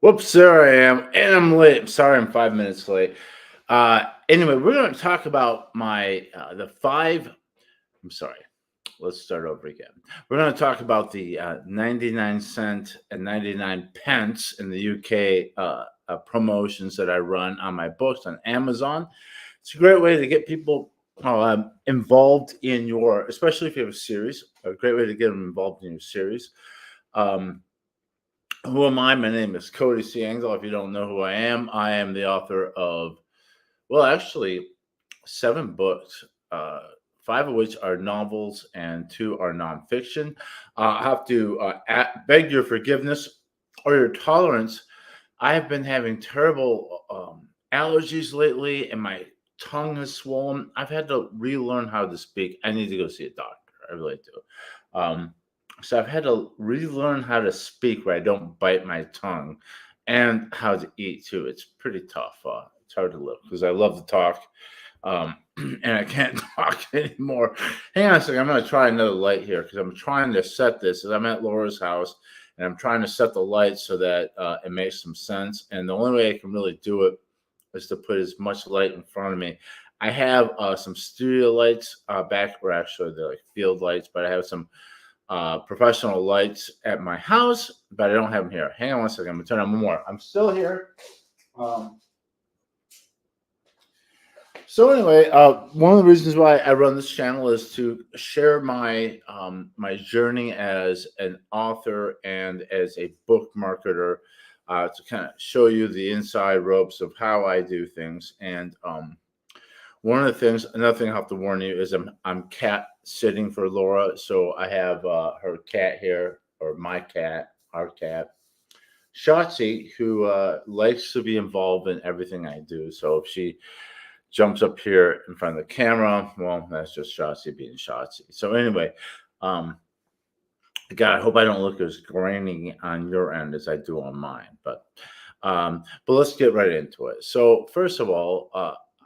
Whoops, there I am, and I'm late. I'm sorry, I'm 5 minutes late. Anyway, we're going to talk about my the five. I'm sorry. Let's start over again. We're going to talk about the 99 cent and 99 pence in the UK promotions that I run on my books on Amazon. It's a great way to get people involved in your, especially if you have a series. A great way to get them involved in your series. Um, who am I? My name is Cody C. Engel. If you don't know who I am the author of, well, actually, 7 books, five of which are novels and 2 are nonfiction. I have to beg your forgiveness or your tolerance. I have been having terrible allergies lately, and my tongue is swollen. I've had to relearn how to speak. I need to go see a doctor. I really do. So I've had to relearn how to speak where I don't bite my tongue, and how to eat too. It's pretty tough. It's hard to live because I love to talk, and I can't talk anymore. Hang on a second. I'm going to try another light here because I'm trying to set this. As I'm at Laura's house, and I'm trying to set the light so that it makes some sense. And the only way I can really do it is to put as much light in front of me. I have some studio lights back, where actually they're like field lights, but I have some professional lights at my house, but I don't have them here. Hang on one second. I'm going to turn on more. I'm still here. So anyway, one of the reasons why I run this channel is to share my my journey as an author and as a book marketer, to kind of show you the inside ropes of how I do things. And one of the things, another thing I have to warn you is I'm cat sitting for Laura, so I have her cat here, or my cat, our cat, Shotzi, who likes to be involved in everything I do. So if she jumps up here in front of the camera, well, that's just Shotzi being Shotzi. So anyway, God, I hope I don't look as grainy on your end as I do on mine. But let's get right into it. So first of all,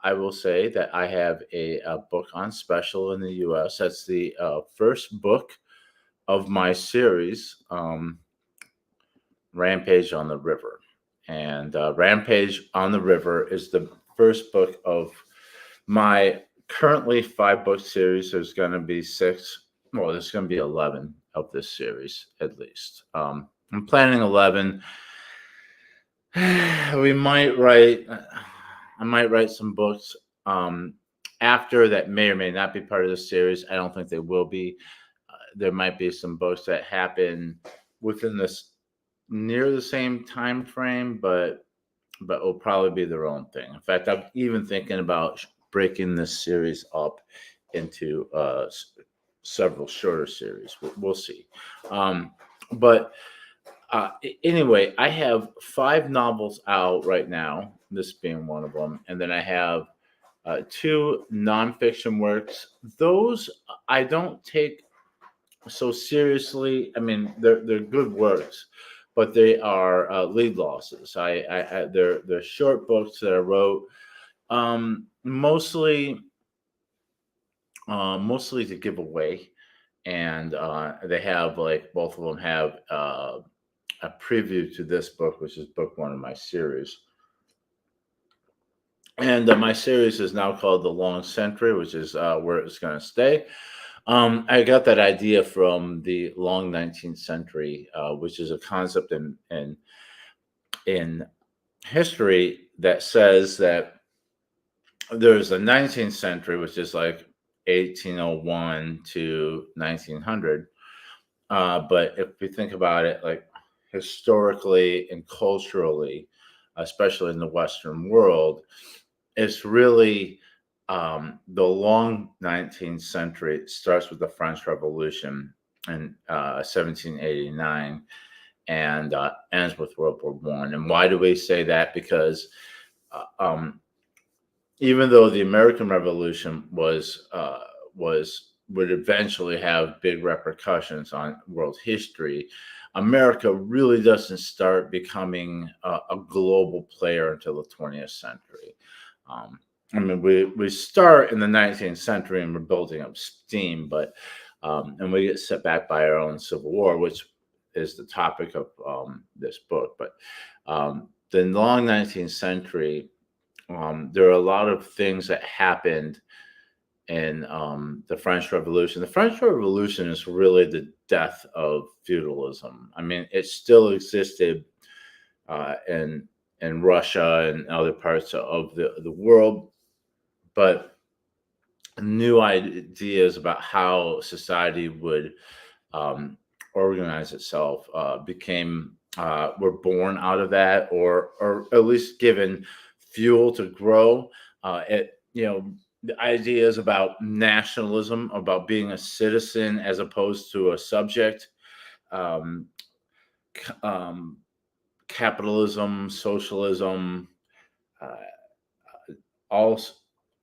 I will say that I have a book on special in the U.S. That's the first book of my series, Rampage on the River. And Rampage on the River is the first book of my currently 5-book series. There's going to be 6. Well, there's going to be 11 of this series at least. I'm planning 11. We might write. I might write some books after that may or may not be part of the series. I don't think they will be. There might be some books that happen within this near the same time frame, but will probably be their own thing. In fact, I'm even thinking about breaking this series up into several shorter series. We'll see. But anyway, I have 5 novels out right now, this being one of them. And then I have 2 nonfiction works. Those I don't take so seriously. I mean, they're good works, but they are lead losses. They're short books that I wrote, mostly to give away. And they have, like, both of them have a preview to this book, which is book 1 of my series. And my series is now called The Long Century, which is where it's going to stay. I got that idea from the long 19th century, which is a concept in history that says that there's a 19th century, which is like 1801 to 1900. But if we think about it, like, historically and culturally, especially in the Western world, it's really the long 19th century. It starts with the French Revolution in 1789 and ends with World War One. And why do we say that? Because even though the American Revolution would eventually have big repercussions on world history, America really doesn't start becoming a global player until the 20th century. I mean, we start in the 19th century and we're building up steam, but and we get set back by our own Civil War, which is the topic of this book. But the long 19th century, there are a lot of things that happened in the French Revolution. The French Revolution is really the death of feudalism. I mean, it still existed in Russia and other parts of the world, but new ideas about how society would organize itself became were born out of that, or at least given fuel to grow. The ideas about nationalism, about being a citizen as opposed to a subject, um, um, capitalism, socialism, uh, all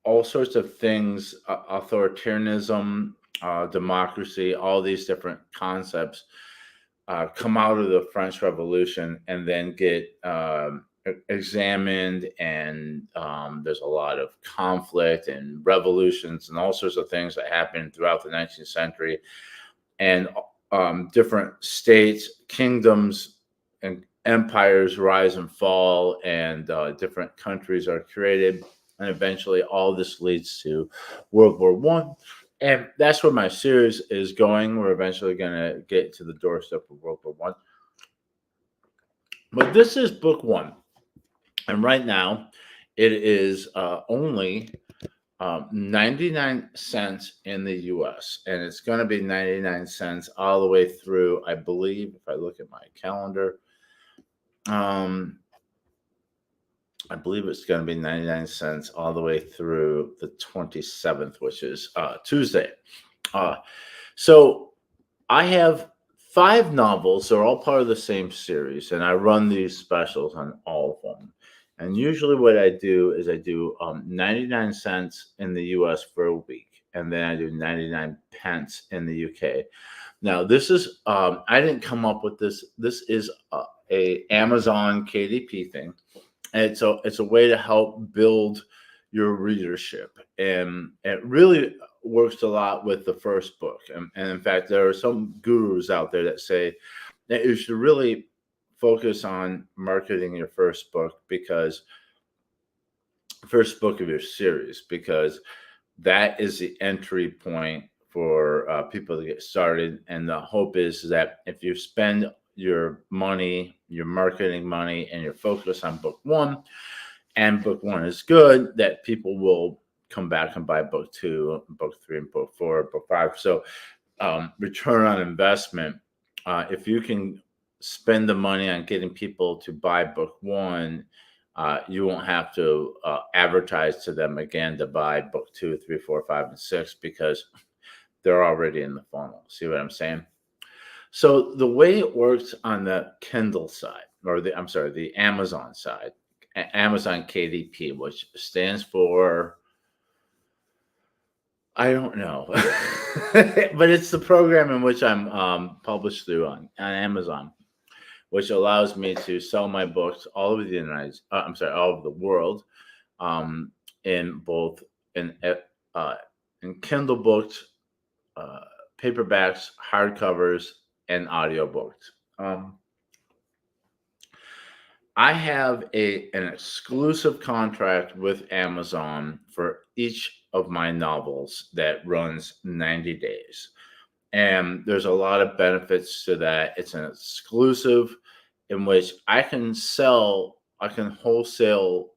all sorts of things, authoritarianism, democracy, all these different concepts come out of the French Revolution and then get examined, and there's a lot of conflict and revolutions and all sorts of things that happened throughout the 19th century, and different states, kingdoms, and empires rise and fall, and different countries are created, and eventually all this leads to World War One. And that's where my series is going. We're eventually going to get to the doorstep of World War One. But this is book one. And right now, it is only 99 cents in the US. And it's going to be 99 cents all the way through, I believe, if I look at my calendar, I believe it's going to be 99 cents all the way through the 27th, which is Tuesday. So I have 5 novels. They're all part of the same series, and I run these specials on all of them. And usually what I do is I do 99 cents in the US for a week, and then I do 99 pence in the UK. Now, this is, I didn't come up with this. This is a Amazon KDP thing. And it's a way to help build your readership. And it really works a lot with the first book. And in fact, there are some gurus out there that say that you should really focus on marketing your first book, because first book of your series, because that is the entry point for people to get started. And the hope is that if you spend your money, your marketing money, and your focus on book one, and book one is good, that people will come back and buy book two, book three, and book four, book five. So return on investment, if you can spend the money on getting people to buy book one, you won't have to advertise to them again to buy book 2, 3, 4, 5, and 6, because they're already in the funnel. See what I'm saying? So the way it works on the Kindle side, or the Amazon side, Amazon KDP, which stands for, I don't know, but it's the program in which I'm published through on Amazon, which allows me to sell my books all over the all over the world, in both in Kindle books, paperbacks, hardcovers, and audiobooks. I have an exclusive contract with Amazon for each of my novels that runs 90 days. And there's a lot of benefits to that. It's an exclusive in which I can wholesale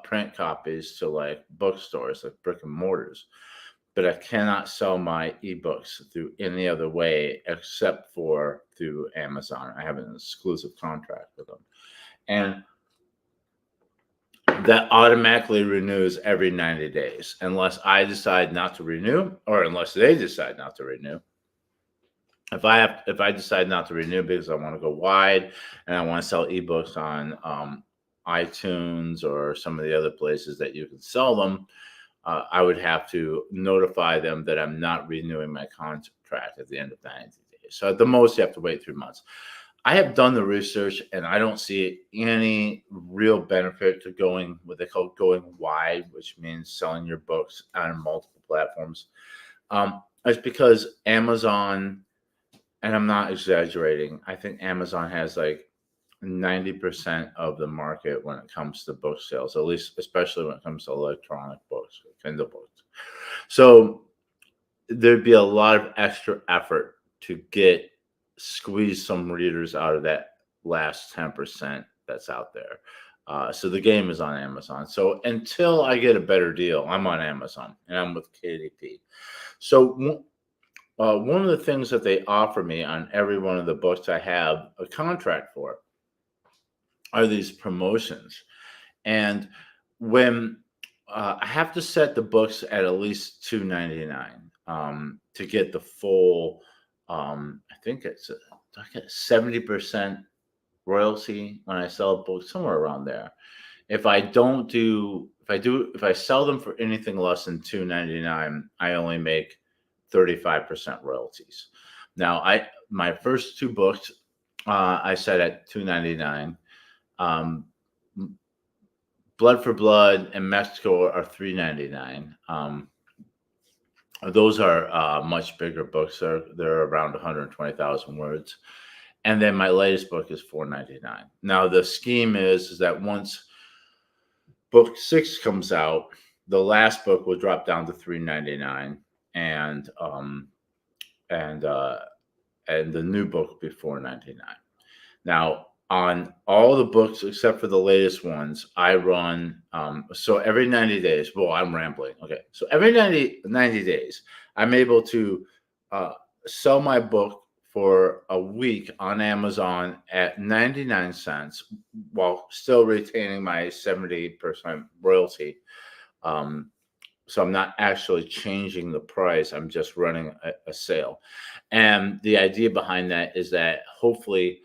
print copies to like bookstores, like brick and mortars, but I cannot sell my ebooks through any other way except for through Amazon. I have an exclusive contract with them. And that automatically renews every 90 days, unless I decide not to renew, or unless they decide not to renew. If I decide not to renew because I want to go wide and I want to sell ebooks on iTunes or some of the other places that you can sell them, I would have to notify them that I'm not renewing my contract at the end of 90 days. So at the most, you have to wait 3 months. I have done the research, and I don't see any real benefit to going what they call going wide, which means selling your books on multiple platforms. It's because Amazon and I'm not exaggerating. I think Amazon has like 90% of the market when it comes to book sales, at least, especially when it comes to electronic books, Kindle books. So there'd be a lot of extra effort to squeeze some readers out of that last 10% that's out there. So the game is on Amazon. So until I get a better deal, I'm on Amazon and I'm with KDP. So one of the things that they offer me on every one of the books I have a contract for are these promotions. And when I have to set the books at least $2.99 to get the full, I think it's I get 70% royalty when I sell a book, somewhere around there. If I sell them for anything less than $2.99, I only make 35% royalties. Now, my first two books I set at $2.99. Um, Blood for Blood and Mexico are $3.99. Those are much bigger books. They're around 120,000 words. And then my latest book is $4.99. Now the scheme is that once book 6 comes out, the last book will drop down to $3.99, and the new book will be $4.99. Now, on all the books except for the latest ones, I run so every 90 days. Well, I'm rambling. Okay. So every 90 days, I'm able to sell my book for a week on Amazon at 99 cents while still retaining my 70% royalty. So I'm not actually changing the price. I'm just running a sale. And the idea behind that is that hopefully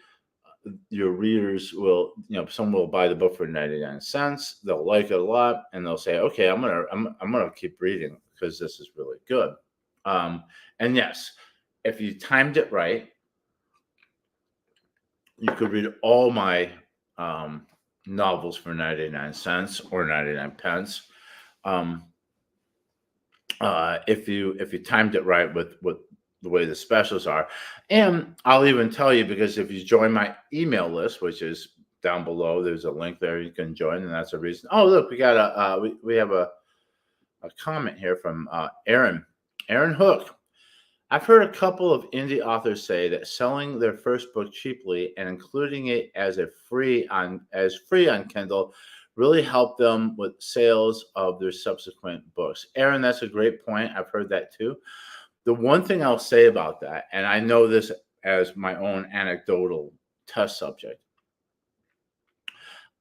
your readers will, some will buy the book for 99 cents. They'll like it a lot and they'll say, okay, I'm going to keep reading because this is really good. And yes, if you timed it right, you could read all my novels for 99 cents or 99 pence. If you timed it right with the way the specials are. And I'll even tell you, because if you join my email list, which is down below, there's a link there you can join, and that's a reason. Oh, look, we got we have a comment here from Aaron Hook. I've heard a couple of indie authors say that selling their first book cheaply and including it as free on Kindle really helped them with sales of their subsequent books. Aaron, that's a great point. I've heard that too. The one thing I'll say about that, and I know this as my own anecdotal test subject,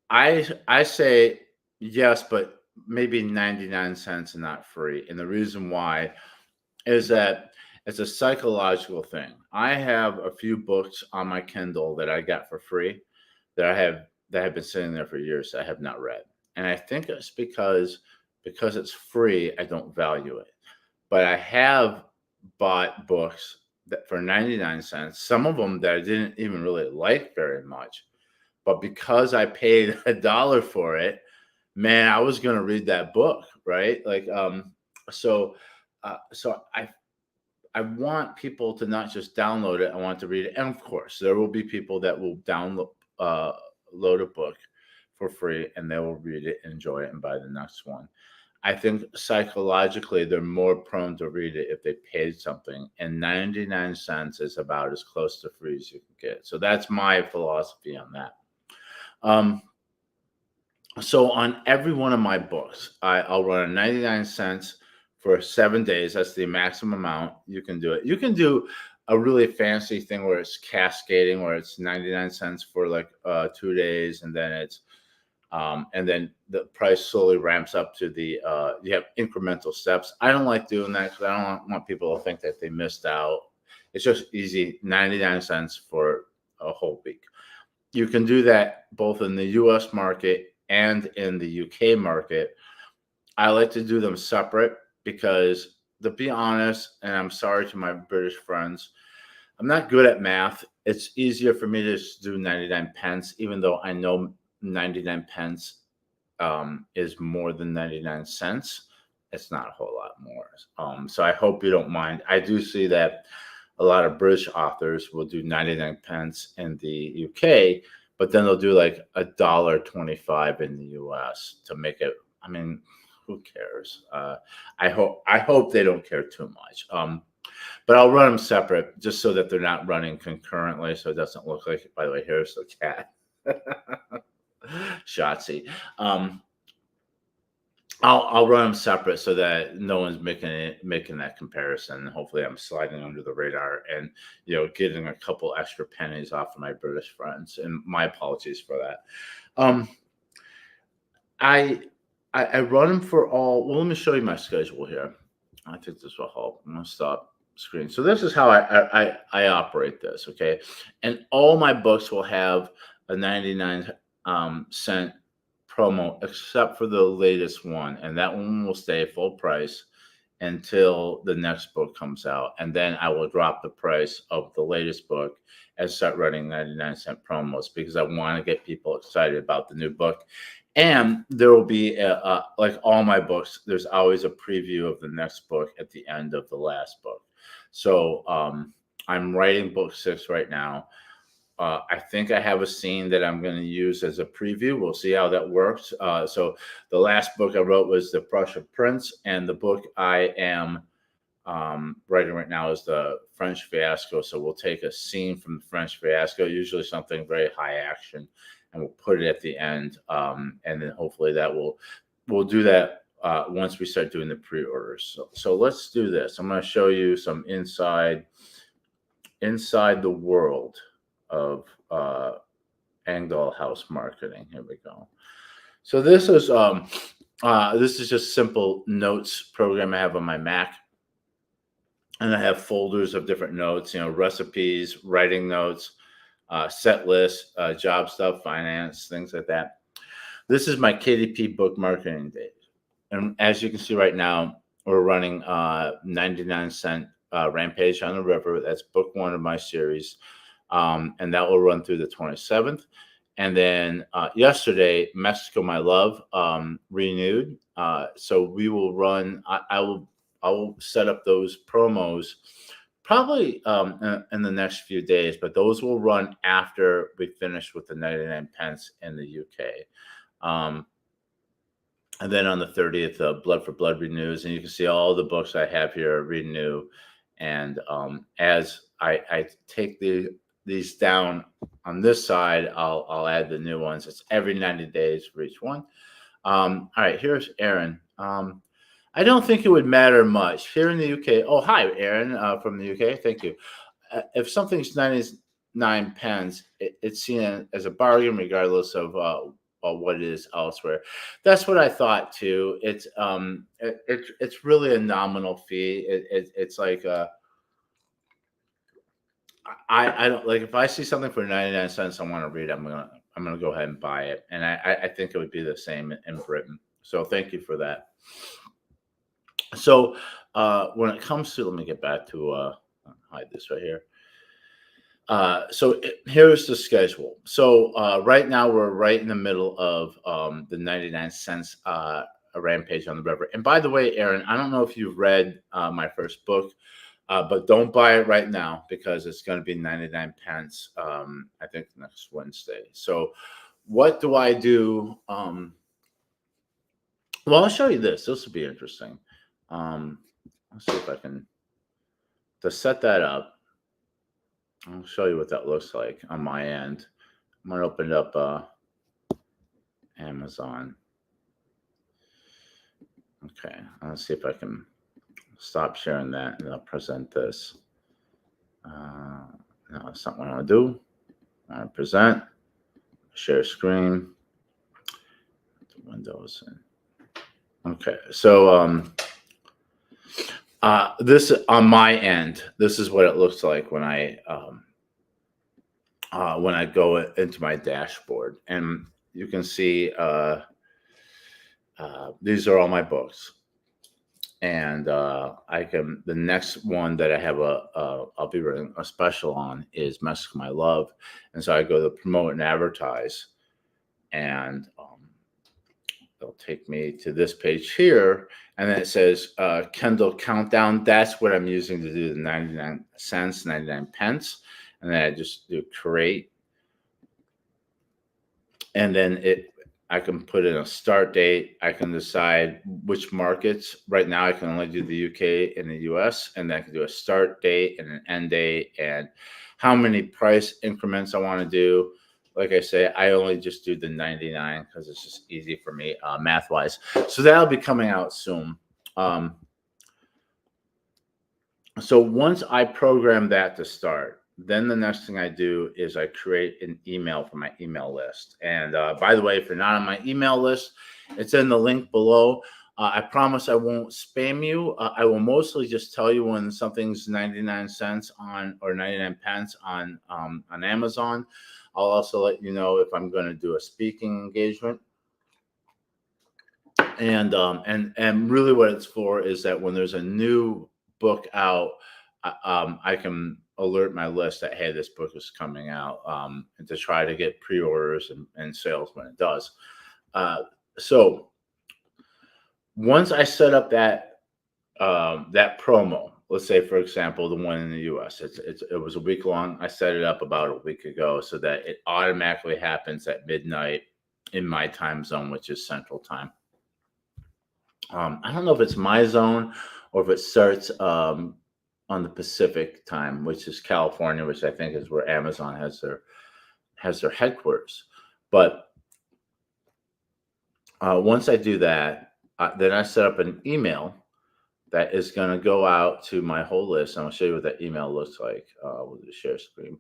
I say yes, but maybe 99 cents and not free. And the reason why is that it's a psychological thing. I have a few books on my Kindle that I got for free that have been sitting there for years that I have not read. And I think it's because it's free, I don't value it. But I have bought books that for 99 cents, some of them that I didn't even really like very much. But because I paid $1 for it, man, I was going to read that book, right? Like, so I want people to not just download it. I want to read it. And of course, there will be people that will load a book for free and they will read it, enjoy it, and buy the next one. I think psychologically they're more prone to read it if they paid something, and 99 cents is about as close to free as you can get. So that's my philosophy on that. So on every one of my books, I'll run 99 cents for 7 days. That's the maximum amount you can do it. You can do a really fancy thing where it's cascading, where it's 99 cents for like 2 days, and then it's and then the price slowly ramps up to you have incremental steps. I don't like doing that because I don't want people to think that they missed out. It's just easy, 99 cents for a whole week. You can do that both in the US market and in the UK market. I like to do them separate because, to be honest, and I'm sorry to my British friends, I'm not good at math. It's easier for me to just do 99 pence, even though I know 99 pence is more than 99 cents. It's not a whole lot more. So I hope you don't mind. I do see that a lot of British authors will do 99 pence in the UK, but then they'll do like $1.25 in the US to make it. I mean, who cares? I hope they don't care too much. But I'll run them separate just so that they're not running concurrently, so it doesn't look like. By the way, here's the cat, Shotzi. I'll run them separate so that no one's making that comparison. Hopefully, I'm sliding under the radar and getting a couple extra pennies off of my British friends. And my apologies for that. I run them for all. Well, let me show you my schedule here. I think this will help. I'm gonna stop screen. So this is how I operate this. Okay, and all my books will have a 99 cent promo except for the latest one, and that one will stay full price until the next book comes out, and then I will drop the price of the latest book and start running 99 cent promos because I want to get people excited about the new book. And there will be like all my books, there's always a preview of the next book at the end of the last book. So I'm writing book 6 right now. I think I have a scene that I'm going to use as a preview. We'll see how that works. So the last book I wrote was The Prussian Prince, and the book I am writing right now is The French Fiasco. So we'll take a scene from The French Fiasco, usually something very high action, and we'll put it at the end. And then hopefully we'll do that once we start doing the pre-orders. So let's do this. I'm going to show you some inside the world of Engdahl House marketing. Here we go. So this is just simple notes program I have on my Mac, and I have folders of different notes, recipes, writing notes, set lists, job stuff, finance, things like that. This is my KDP book marketing day, and as you can see right now, we're running 99 cent Rampage on the River. That's book 1 of my series. And that will run through the 27th. And then yesterday, Mexico, My Love, renewed. So we will run. I will set up those promos probably in the next few days, but those will run after we finish with the 99 pence in the UK. And then on the 30th, Blood for Blood renews, and you can see all the books I have here renew. And as I take these down on this side, I'll add the new ones. It's every 90 days for each one. All right, here's Aaron. I don't think it would matter much here in the UK. Oh, hi, Aaron from the UK. Thank you. If something's 99 pence, it's seen as a bargain regardless of what it is elsewhere. That's what I thought too. It's really a nominal fee. It's like I don't like, if I see something for 99 cents I want to read, I'm gonna go ahead and buy it, and I think it would be the same in Britain. So thank you for that. So when it comes to, let me get back to hide this right here. So here's the schedule. So right now we're right in the middle of the 99 cents Rampage on the River. And by the way, Aaron, I don't know if you've read my first book, but don't buy it right now because it's going to be 99 pence, I think, next Wednesday. So what do I do? Well, I'll show you this. This will be interesting. Let's see if I can to set that up. I'll show you what that looks like on my end. I'm going to open up Amazon. Okay, let's see if I can stop sharing that, and I'll present this. No, that's not what I want to do. I want to present, share screen, Windows. Okay, so this on my end, this is what it looks like when I go into my dashboard, and you can see these are all my books. And the next one that I have I'll be running a special on is Mexico, My Love. And so I go to promote and advertise, and it'll take me to this page here, and then it says Kindle Countdown. That's what I'm using to do the 99 cents, 99 pence. And then I just do create. And then I can put in a start date. I can decide which markets. Right now, I can only do the UK and the US, and then I can do a start date and an end date and how many price increments I want to do. Like I say, I only just do the 99 because it's just easy for me math wise. So that'll be coming out soon. So once I program that to start, then the next thing I do is I create an email for my email list. And by the way, if you're not on my email list, it's in the link below. I promise I won't spam you. I will mostly just tell you when something's 99 cents on or 99 pence on Amazon. I'll also let you know if I'm going to do a speaking engagement. And really what it's for is that when there's a new book out, I can alert my list that, hey, this book is coming out, and to try to get pre-orders and sales when it does. So once I set up that promo, let's say, for example, the one in the US, it was a week long. I set it up about a week ago so that it automatically happens at midnight in my time zone, which is Central Time. I don't know if it's my zone or if it starts on the Pacific time, which is California, which I think is where Amazon has their headquarters. But once I do that, then I set up an email that is going to go out to my whole list. And I'll show you what that email looks like with the share screen.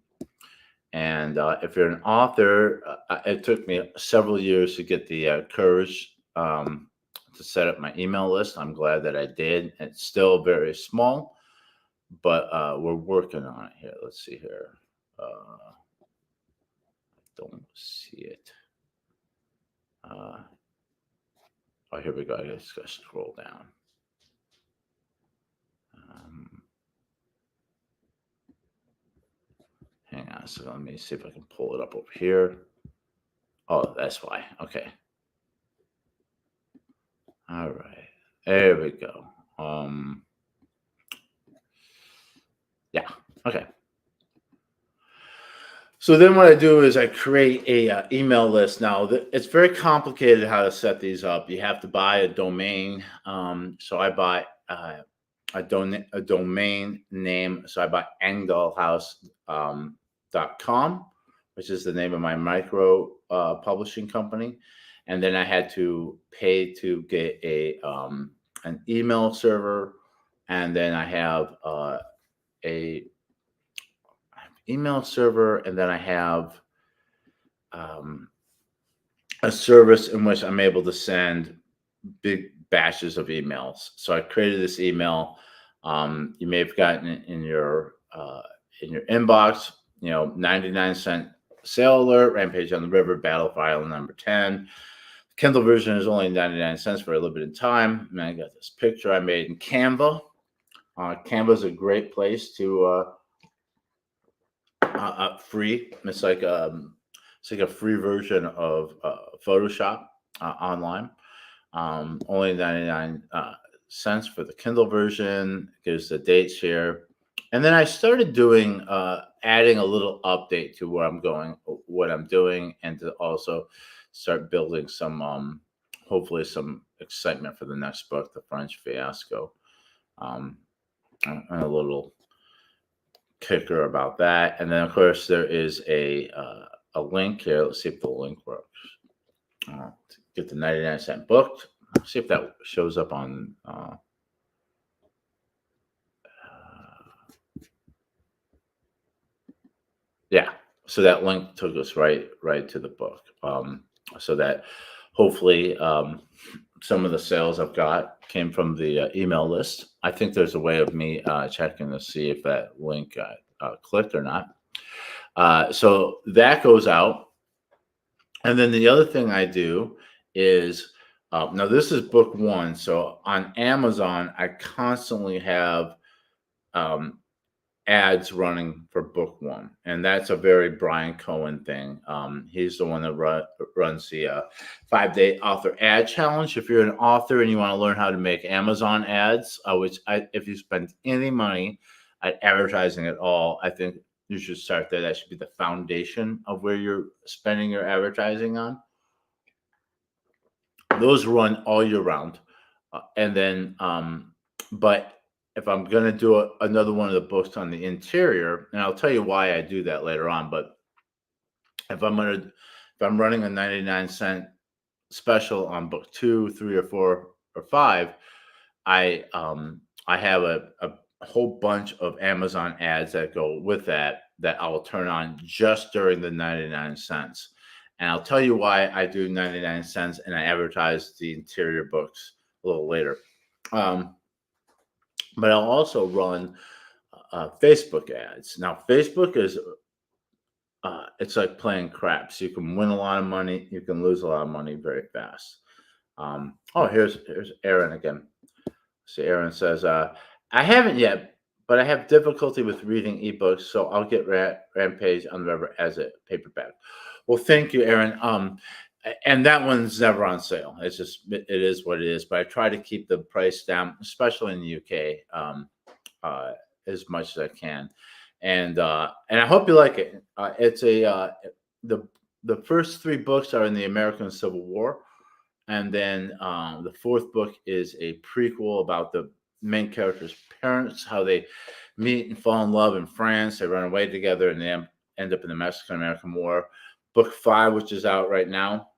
And if you're an author, it took me several years to get the courage to set up my email list. I'm glad that I did. It's still very small, but we're working on it here. Let's see here. I don't see it. Oh, here we go. I just got to scroll down. Hang on. So let me see if I can pull it up over here. Oh, that's why. Okay. All right. There we go. Yeah. Okay. So then what I do is I create a email list. Now, it's very complicated how to set these up. You have to buy a domain. So I buy a domain name. So I bought engdahlhouse.com, which is the name of my micro publishing company. And then I had to pay to get an email server. And then I have a email server, and then I have a service in which I'm able to send big batches of emails. So I created this email. You may have gotten it in your inbox. 99-cent sale alert, Rampage on the River, Battle for Island number 10. Kindle version is only 99 cents for a limited time. And I got this picture I made in Canva. Canva is a great place to free. It's like a free version of Photoshop online. Only 99 cents for the Kindle version. Gives the dates here. And then I started doing adding a little update to where I'm going, what I'm doing, and to also start building some hopefully some excitement for the next book, The French Fiasco. And a little kicker about that. And then of course there is a link here. Let's see if the link works. To get the 99-cent book. Let's see if that shows up on yeah. So that link took us right to the book. So that hopefully some of the sales I've got came from the email list. I think there's a way of me checking to see if that link got clicked or not. So that goes out. And then the other thing I do is, now this is book one. So on Amazon, I constantly have ads running for book one, and that's a very Brian Cohen thing. He's the one that runs the 5-day author ad challenge. If you're an author and you want to learn how to make Amazon ads, if you spend any money at advertising at all, I think you should start there. That should be the foundation of where you're spending your advertising on. Those run all year round, and then but if I'm going to do another one of the books on the interior, and I'll tell you why I do that later on, but if I'm running a 99-cent special on book 2, 3, or 4, or 5, I have a whole bunch of Amazon ads that go with that I will turn on just during the 99 cents. And I'll tell you why I do 99 cents and I advertise the interior books a little later. But I'll also run Facebook ads. Now, Facebook is it's like playing craps. You can win a lot of money. You can lose a lot of money very fast. Here's Aaron again. So Aaron says, I haven't yet, but I have difficulty with reading ebooks, so I'll get Rampage on the River as a paperback. Well, thank you, Aaron. And that one's never on sale. It's just, it is what it is. But I try to keep the price down, especially in the UK, as much as I can. And I hope you like it. It's the first 3 books are in the American Civil War, and then the 4th book is a prequel about the main character's parents, how they meet and fall in love in France. They run away together, and they end up in the Mexican-American War. Book 5, which is out right now,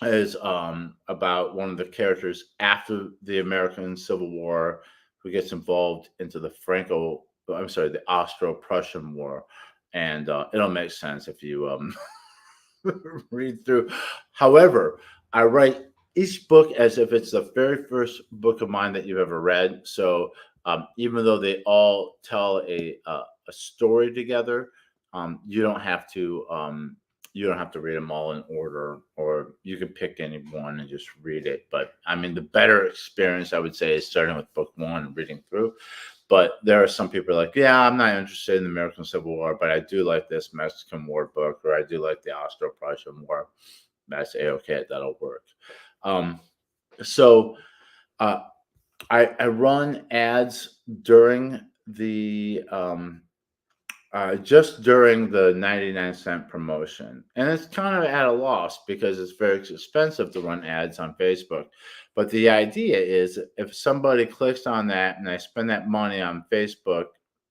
is about one of the characters after the American Civil War who gets involved into the Austro-Prussian War. And it'll make sense if you read through. However, I write each book as if it's the very first book of mine that you've ever read. So even though they all tell a story together, you don't have to read them all in order, or you can pick any one and just read it. But I mean, the better experience, I would say, is starting with book 1 and reading through. But there are some people like, yeah, I'm not interested in the American Civil War, but I do like this Mexican War book, or I do like the Austro-Prussian War. That's okay. That'll work. So I run ads during the just during the 99-cent promotion. And it's kind of at a loss because it's very expensive to run ads on Facebook. But the idea is if somebody clicks on that and I spend that money on Facebook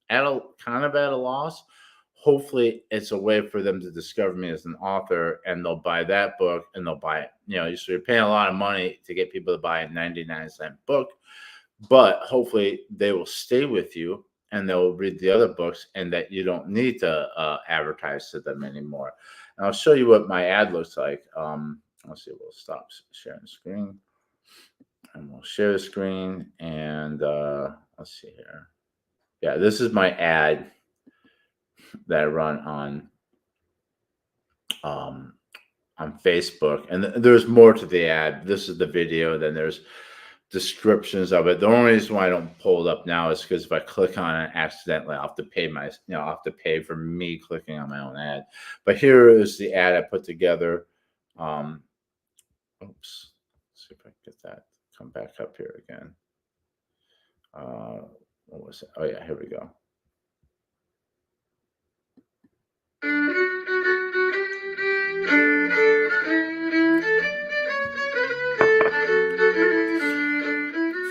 at a loss, hopefully it's a way for them to discover me as an author, and they'll buy that book and they'll buy it. So you're paying a lot of money to get people to buy a 99-cent book, but hopefully they will stay with you and they'll read the other books, and that you don't need to advertise to them anymore. And I'll show you what my ad looks like. Let's see, we'll stop sharing the screen. And we'll share the screen, and let's see here. Yeah, this is my ad that I run on Facebook. And there's more to the ad. This is the video, then there's descriptions of it. The only reason why I don't pull it up now is because if I click on it accidentally, I'll have to pay I'll have to pay for me clicking on my own ad. But here is the ad I put together. Oops. Let's see if I can get that to come back up here again. What was it? Oh yeah, here we go.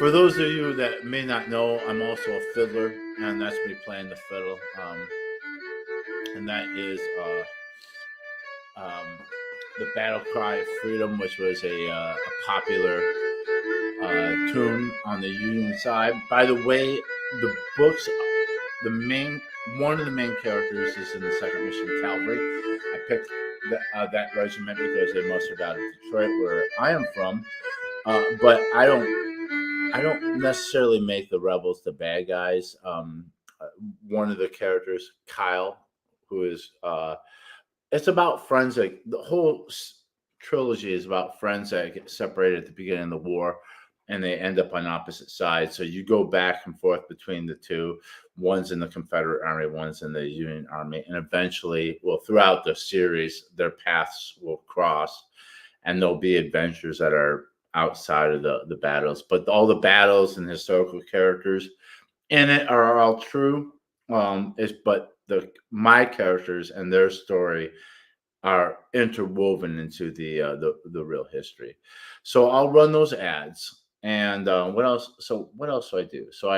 For those of you that may not know, I'm also a fiddler, and that's me playing the fiddle. And that is the Battle Cry of Freedom, which was a popular tune on the Union side. By the way, the books, one of the main characters is in the 2nd Michigan Cavalry. I picked that regiment because they mustered out of Detroit, where I am from. But I don't necessarily make the rebels the bad guys. One of the characters, Kyle, who is it's about friends. The whole trilogy is about friends that get separated at the beginning of the war, and they end up on opposite sides. So you go back and forth between the two. One's in the Confederate Army, one's in the Union Army, and eventually, well, throughout the series, their paths will cross, and there'll be adventures that are outside of the battles. But all the battles and historical characters in it are all true. But my characters and their story are interwoven into the real history. So I'll run those ads. And what else? So what else do I do? So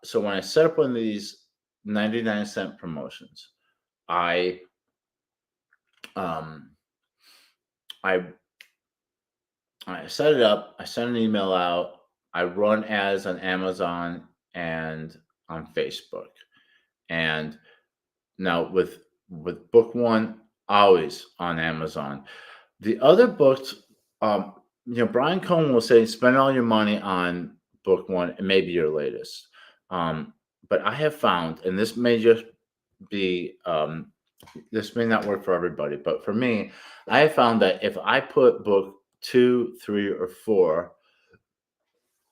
so when I set up one of these 99-cent promotions, I um I I set it up. I send an email out. I run ads on Amazon and on Facebook. And now with book one, always on Amazon. The other books, Brian Cohen will say, spend all your money on book one and maybe your latest. But I have found, and this may just be, this may not work for everybody, but for me, I have found that if I put book 2, 3, or 4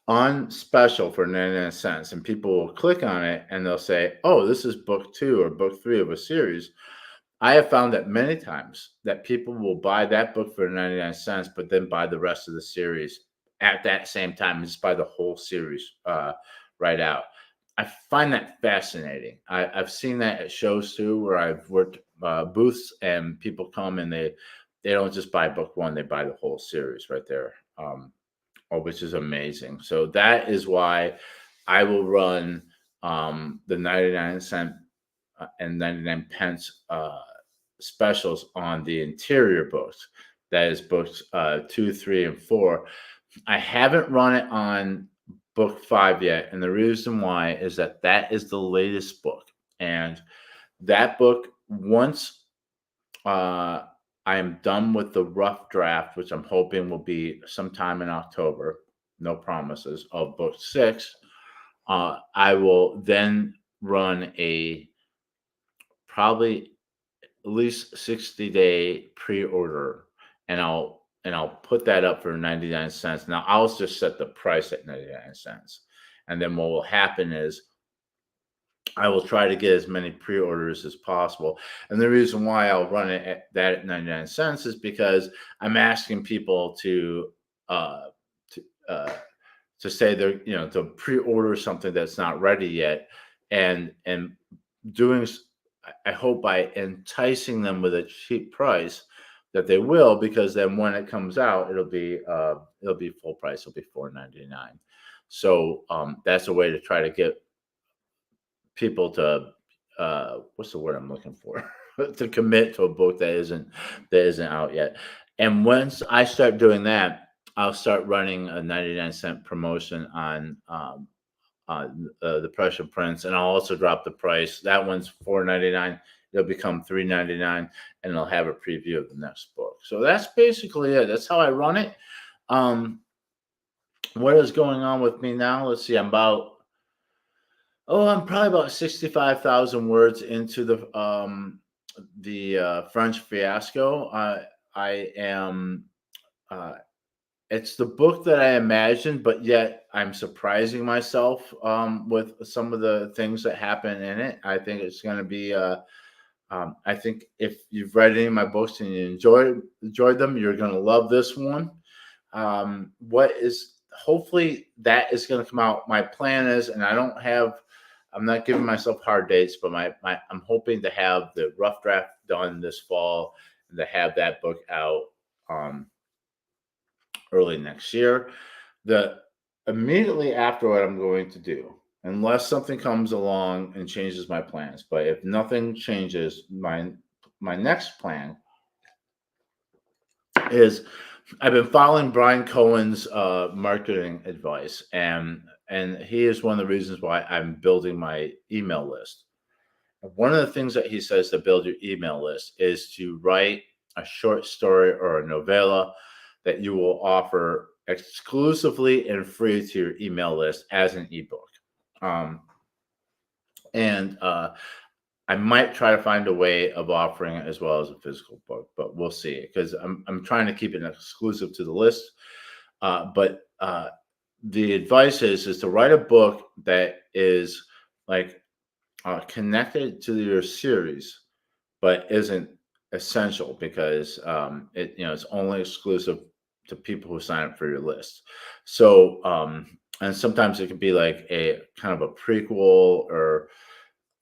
on special for 99 cents, and people will click on it and they'll say, oh, this is book 2 or book 3 of a series. I have found that many times that people will buy that book for 99 cents, but then buy the rest of the series at that same time and just buy the whole series right out. I find that fascinating. I've seen that at shows too, where I've worked booths and people come and they don't just buy book one, they buy the whole series right there, which is amazing. So that is why I will run the 99-cent and 99 pence specials on the interior books. That is books 2, 3, and 4. I haven't run it on book 5 yet, and the reason why is that is the latest book, and that book, once I am done with the rough draft, which I'm hoping will be sometime in October, no promises, of book 6, I will then run a probably at least 60-day pre-order, and I'll put that up for 99 cents. Now I'll just set the price at 99 cents. And then what will happen is I will try to get as many pre-orders as possible. And the reason why I'll run it at 99 cents is because I'm asking people to uh to uh to say they're, to pre-order something that's not ready yet, and doing I hope by enticing them with a cheap price that they will, because then when it comes out, it'll be full price. It'll be $4.99. So that's a way to try to get people to what's the word I'm looking for to commit to a book that isn't out yet. And once I start doing that, I'll start running a 99-cent promotion on the Pressure Prince, and I'll also drop the price. That one's $4.99. It'll become $3.99, and I'll have a preview of the next book. So that's basically it. That's how I run it. What is going on with me now? Let's see. I'm probably about 65,000 words into the French Fiasco. I am. It's the book that I imagined, but yet I'm surprising myself with some of the things that happen in it. I think it's going to be. I think if you've read any of my books and you enjoyed them, you're going to love this one. Hopefully that is going to come out. My plan is, and I'm not giving myself hard dates, but I'm hoping to have the rough draft done this fall and to have that book out early next year. Immediately after, what I'm going to do, unless something comes along and changes my plans, but if nothing changes, my next plan is, I've been following Brian Cohen's marketing advice, and he is one of the reasons why I'm building my email list. One of the things that he says to build your email list is to write a short story or a novella that you will offer exclusively and free to your email list as an ebook. I might try to find a way of offering it as well as a physical book, but we'll see, because I'm trying to keep it exclusive to the list. But the advice is to write a book that is like connected to your series, but isn't essential because it's only exclusive to people who sign up for your list. So and sometimes it can be like a kind of a prequel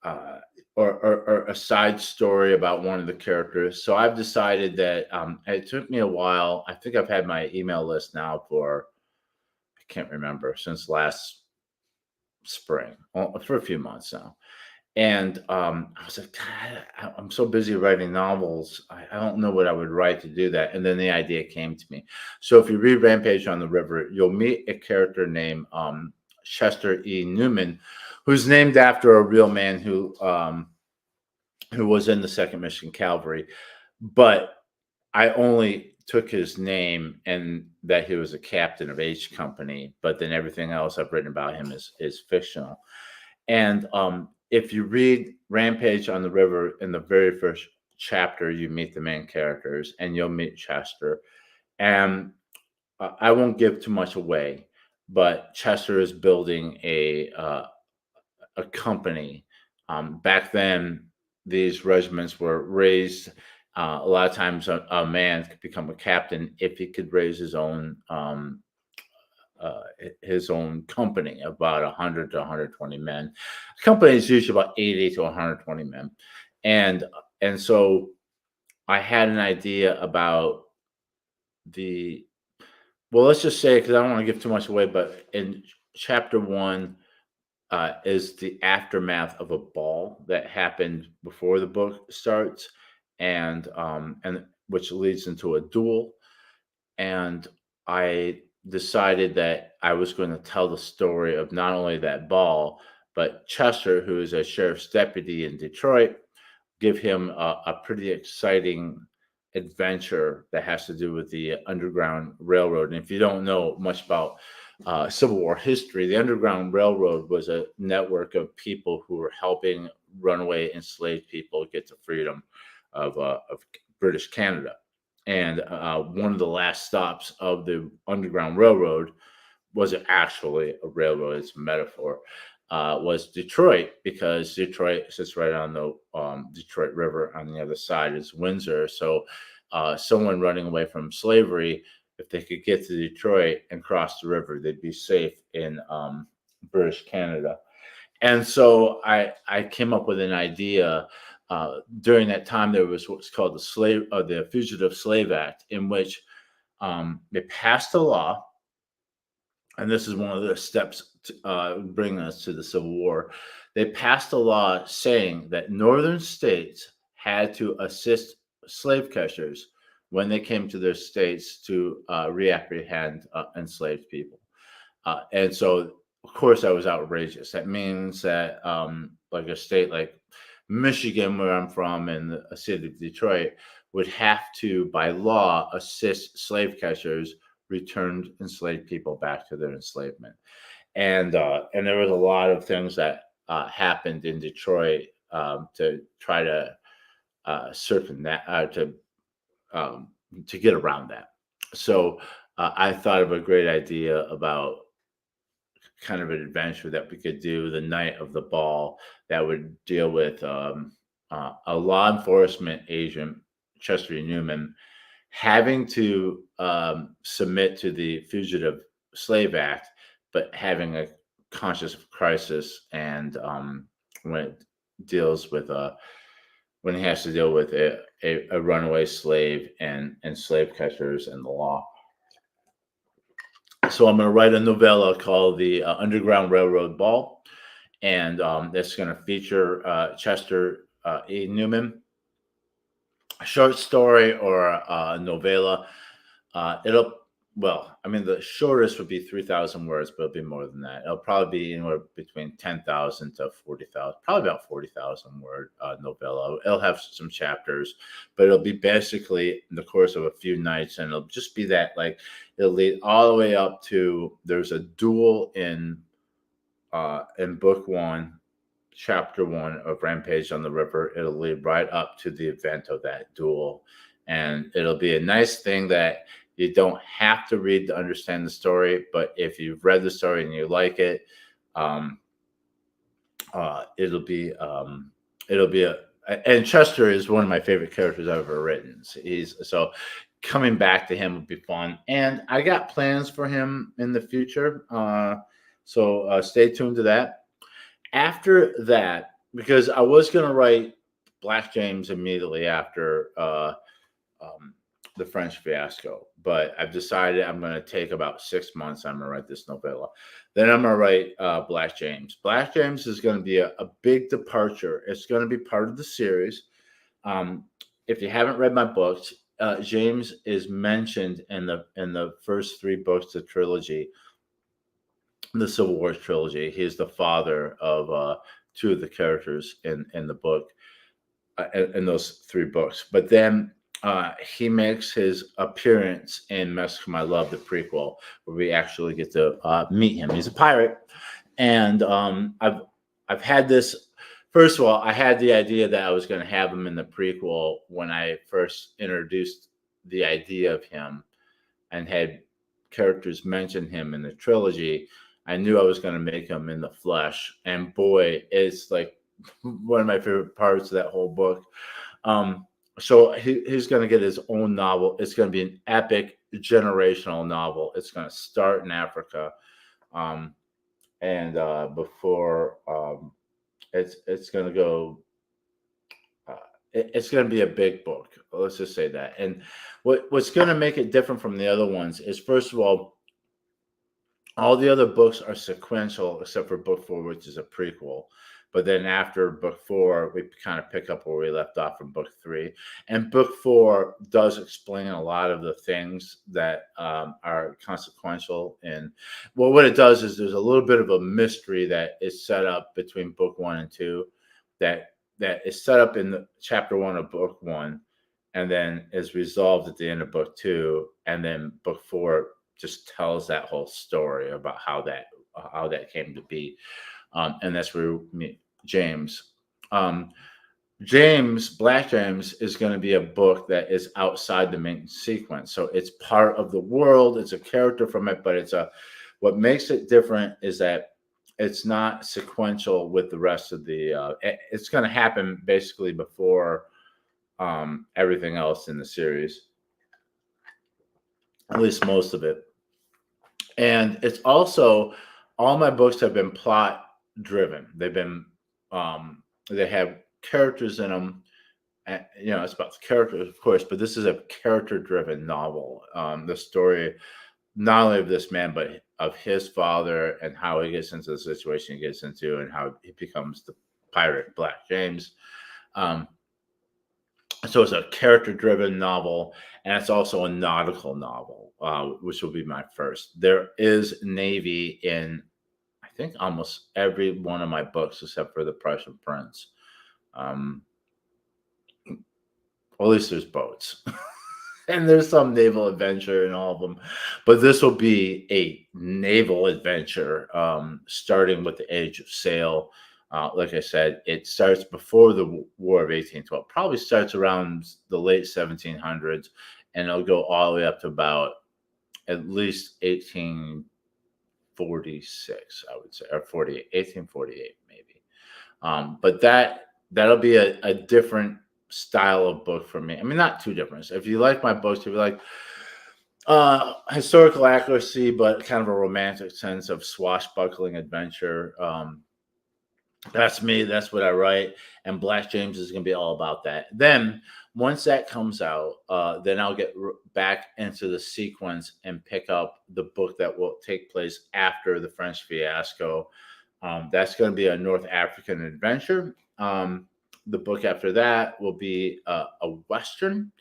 uh, or a side story about one of the characters. So I've decided that it took me a while. I think I've had my email list now for I can't remember since last spring, for a few months now. And I was like, God, I'm so busy writing novels. I don't know what I would write to do that. And then the idea came to me. So if you read Rampage on the River, you'll meet a character named Chester E. Newman, who's named after a real man who was in the Second Michigan Cavalry. But I only took his name and that he was a captain of H Company. But then everything else I've written about him is fictional. And if you read Rampage on the River in the very first chapter, you meet the main characters and you'll meet Chester. And I won't give too much away, but Chester is building a company. Back then, these regiments were raised. A lot of times, a man could become a captain if he could raise uh, his own company, about 100 to 120 men. The company is usually about 80 to 120 men, and so I had an idea about the well. Let's just say because I don't want to give too much away, but in chapter one is the aftermath of a ball that happened before the book starts, and which leads into a duel, and I decided that I was going to tell the story of not only that ball, but Chester, who is a sheriff's deputy in Detroit, give him a pretty exciting adventure that has to do with the Underground Railroad. And if you don't know much about Civil War history, the Underground Railroad was a network of people who were helping runaway enslaved people get to freedom of British Canada. And one of the last stops of the Underground Railroad wasn't actually a railroad; it's a metaphor. Was Detroit because Detroit sits right on the Detroit River. On the other side is Windsor. So someone running away from slavery, if they could get to Detroit and cross the river, they'd be safe in British Canada. And so I came up with an idea. During that time, there was what's called the Fugitive Slave Act, in which they passed a law, and this is one of the steps to bring us to the Civil War. They passed a law saying that northern states had to assist slave catchers when they came to their states to reapprehend enslaved people. And so, of course, that was outrageous. That means that, like a state like Michigan, where I'm from, and a city of Detroit, would have to, by law, assist slave catchers returned enslaved people back to their enslavement. And there was a lot of things that happened in Detroit to try to circumvent um, to get around that. So I thought of a great idea about kind of an adventure that we could do the night of the ball that would deal with a law enforcement agent, Chester E. Newman, having to submit to the Fugitive Slave Act, but having a conscious crisis, and when it deals with when he has to deal with a runaway slave and slave catchers and the law. So I'm going to write a novella called The Underground Railroad Ball, and that's going to feature Chester E. Newman, a short story or a novella. It'll I mean, the shortest would be 3,000 words, but it'll be more than that. It'll probably be anywhere between 10,000 to 40,000, probably about 40,000 word novella. It'll have some chapters, but it'll be basically in the course of a few nights, and it'll just be that it'll lead all the way up to there's a duel in book one, chapter one of Rampage on the River. It'll lead right up to the event of that duel, and it'll be a nice thing that You don't have to read to understand the story, but if you've read the story and you like it, um, it'll be a and Chester is one of my favorite characters I've ever written. So coming back to him would be fun, and I got plans for him in the future. So stay tuned to that. After that, because I was going to write Black James immediately after um, the French Fiasco, but I've decided I'm going to take about 6 months. I'm going to write this novella. Then I'm going to write Black James. Black James is going to be a big departure. It's going to be part of the series. If you haven't read my books, James is mentioned in the first 3 books of the trilogy, the Civil War trilogy. He is the father of 2 of the characters in the book, in those 3 books. But then he makes his appearance in Mexico My Love, the prequel, where we actually get to meet him. He's a pirate, and I've had this. First of all, I had the idea that I was going to have him in the prequel when I first introduced the idea of him, and had characters mention him in the trilogy. I knew I was going to make him in the flesh, and boy, it's like one of my favorite parts of that whole book. So he's going to get his own novel. It's going to be an epic generational novel. It's going to start in Africa, and before it's going to go. It's going to be a big book. Let's just say that. And what's going to make it different from the other ones is, first of all the other books are sequential except for book 4, which is a prequel. But then after book 4, we kind of pick up where we left off from book 3. And book 4 does explain a lot of the things that are consequential. And well, what it does is there's a little bit of a mystery that is set up between book 1 and 2 that is set up in the chapter 1 of book 1, and then is resolved at the end of book 2. And then book 4 just tells that whole story about how that came to be. And that's where we meet James. Black James is going to be a book that is outside the main sequence. So it's part of the world. It's a character from it, but what makes it different is that it's not sequential with the rest of the, it's going to happen basically before everything else in the series, at least most of it. And it's also, all my books have been plot driven. They've been, they have characters in them. And, it's about the characters, of course, but this is a character driven novel. The story, not only of this man, but of his father and how he gets into the situation he gets into and how he becomes the pirate Black James. So it's a character-driven novel, and it's also a nautical novel, which will be my first. There is Navy in, I think, almost every one of my books except for The Prussian Prince. Well, at least there's boats. And there's some naval adventure in all of them. But this will be a naval adventure, starting with the Age of Sail. Like I said, it starts before the War of 1812. Probably starts around the late 1700s, and it'll go all the way up to about at least 1846, I would say, or 1848 maybe. But that'll be a different style of book for me. I mean, not too different. If you like my books, if you like historical accuracy, but kind of a romantic sense of swashbuckling adventure, that's me. That's what I write. And Black James is going to be all about that. Then once that comes out, then I'll get back into the sequence and pick up the book that will take place after the French Fiasco. That's going to be a North African adventure. The book after that will be a Western,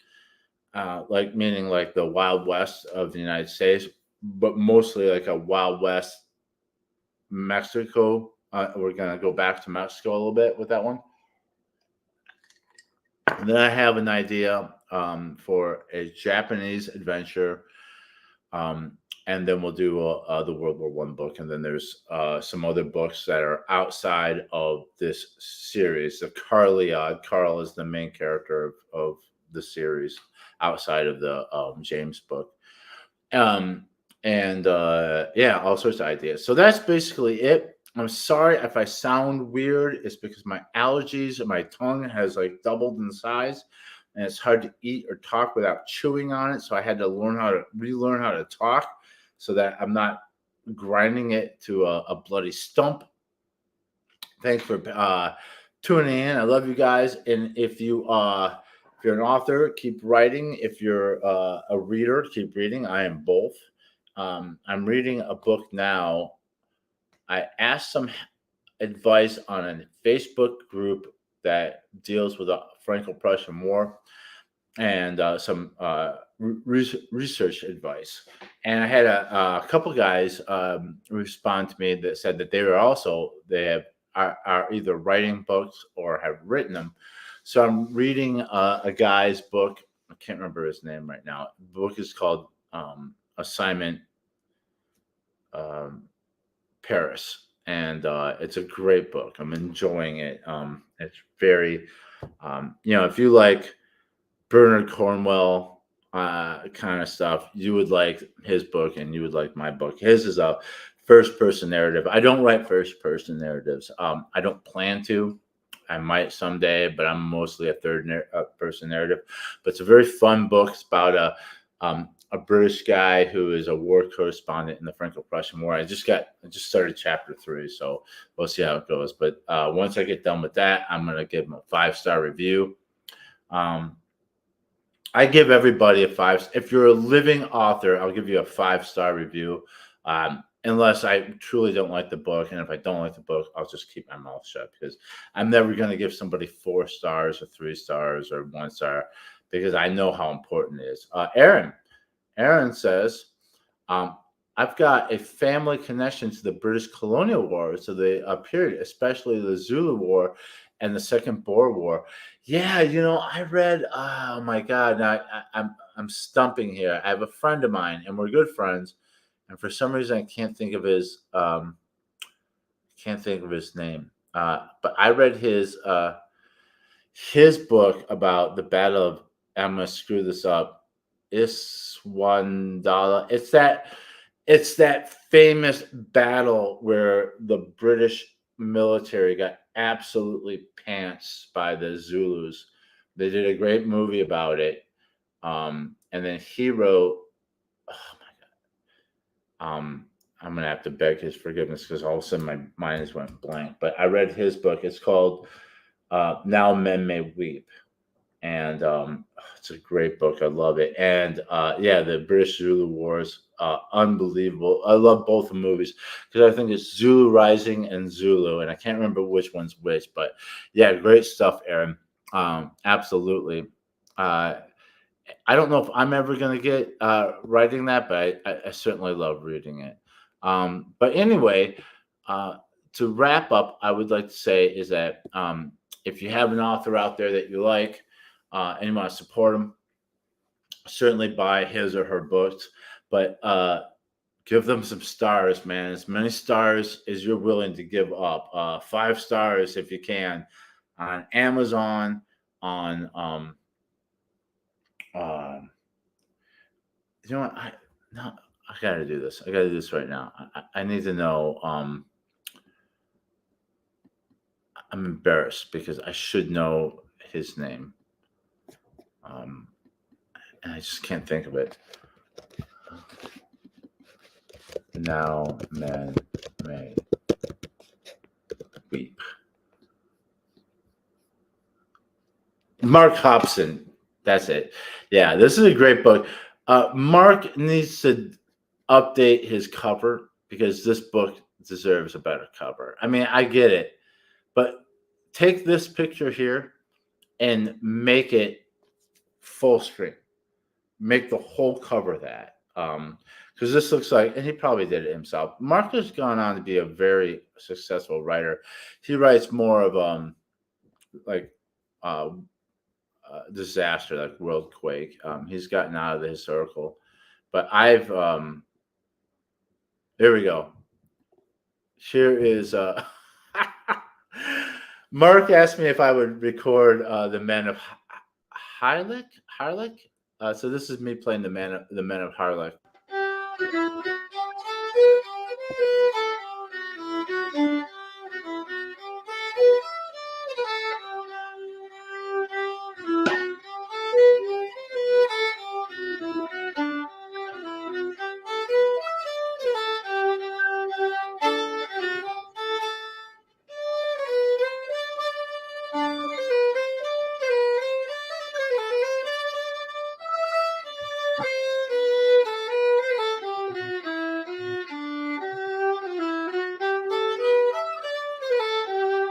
meaning like the Wild West of the United States, but mostly like a Wild West Mexico. We're going to go back to Mexico a little bit with that one. And then I have an idea for a Japanese adventure. And then we'll do the World War I book. And then there's some other books that are outside of this series. The Carliad. Carl is the main character of the series outside of the James book. Um, and yeah, all sorts of ideas. So that's basically it. I'm sorry if I sound weird. It's because my allergies and my tongue has like doubled in size, and it's hard to eat or talk without chewing on it. So I had to relearn how to talk, so that I'm not grinding it to a bloody stump. Thanks for tuning in. I love you guys. And if you're an author, keep writing. If you're a reader, keep reading. I am both. I'm reading a book now. I asked some advice on a Facebook group that deals with the Franco-Prussian War, and some research advice. And I had a couple guys respond to me that said that they are either writing books or have written them. So I'm reading a guy's book. I can't remember his name right now. The book is called Assignment um, Paris, and it's a great book. I'm enjoying it. It's very, if you like Bernard Cornwell kind of stuff, you would like his book and you would like my book. His is a first person narrative. I don't write first person narratives. I don't plan to. I might someday, but I'm mostly a person narrative. But it's a very fun book. It's about a British guy who is a war correspondent in the Franco-Prussian War. I just started chapter 3, so we'll see how it goes. But once I get done with that, I'm gonna give him a 5-star review. I give everybody a 5. If you're a living author, I'll give you a 5-star review, unless I truly don't like the book. And if I don't like the book, I'll just keep my mouth shut, because I'm never going to give somebody 4 stars or 3 stars or 1 star, because I know how important it is. Aaron says, I've got a family connection to the British colonial wars of the period, especially the Zulu War and the Second Boer War. Yeah, I read. Oh my God! Now I'm stumping here. I have a friend of mine, and we're good friends, and for some reason I can't think of his name. But I read his book about the Battle of. I'm gonna screw this up. Iswandala. It's that famous battle where the British military got absolutely pantsed by the Zulus. They did a great movie about it. And then he wrote, oh my God. I'm gonna have to beg his forgiveness, because all of a sudden my mind just went blank. But I read his book. It's called Now Men May Weep. And it's a great book. I love it. And yeah, the British Zulu Wars, unbelievable. I love both the movies, because I think it's Zulu Rising and Zulu, and I can't remember which one's which. But yeah, great stuff, Aaron. Absolutely. Uh, I don't know if I'm ever going to get writing that, but I certainly love reading it. But anyway, uh, to wrap up, I would like to say is that if you have an author out there that you like, and you want to support them, certainly buy his or her books, but give them some stars, man. As many stars as you're willing to give up. 5 stars if you can, on Amazon, on um, you know what? I gotta do this. I gotta do this right now. I need to know. I'm embarrassed because I should know his name. And I just can't think of it. Now Men May Weep. Mark Hobson. That's it. Yeah, this is a great book. Mark needs to update his cover, because this book deserves a better cover. I mean, I get it, but take this picture here and make it full screen. Make the whole cover that. Because this looks like, and he probably did it himself. Mark has gone on to be a very successful writer. He writes more of like uh, disaster, like Worldquake. He's gotten out of the historical, but here we go. Here is Mark asked me if I would record the Men of Harlech. So this is me playing the Men of Harlech.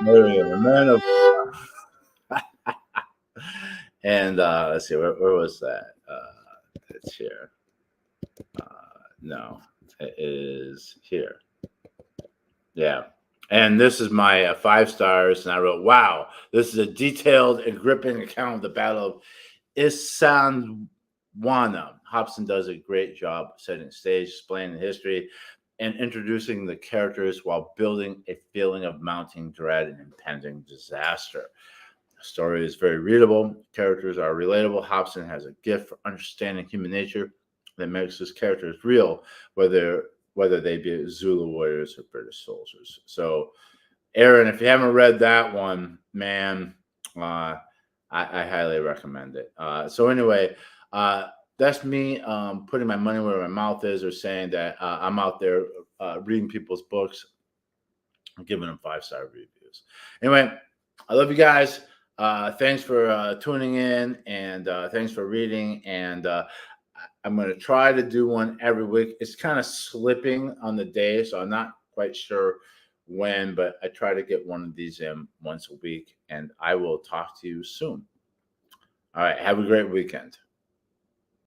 There we go. The man of and let's see, where was that? It's here. No, it is here. Yeah. And this is my 5 stars. And I wrote, wow, this is a detailed and gripping account of the Battle of Isandlwana. Hobson does a great job setting the stage, explaining the history, and introducing the characters while building a feeling of mounting dread and impending disaster. The story is very readable. Characters are relatable. Hobson has a gift for understanding human nature that makes his characters real, whether they be Zulu warriors or British soldiers. So, Aaron, if you haven't read that one, man, I highly recommend it. So anyway, that's me putting my money where my mouth is, or saying that I'm out there reading people's books and giving them 5-star reviews. Anyway, I love you guys. Thanks for tuning in, and thanks for reading. And I'm going to try to do one every week. It's kind of slipping on the day, so I'm not quite sure when, but I try to get one of these in once a week, and I will talk to you soon. All right. Have a great weekend.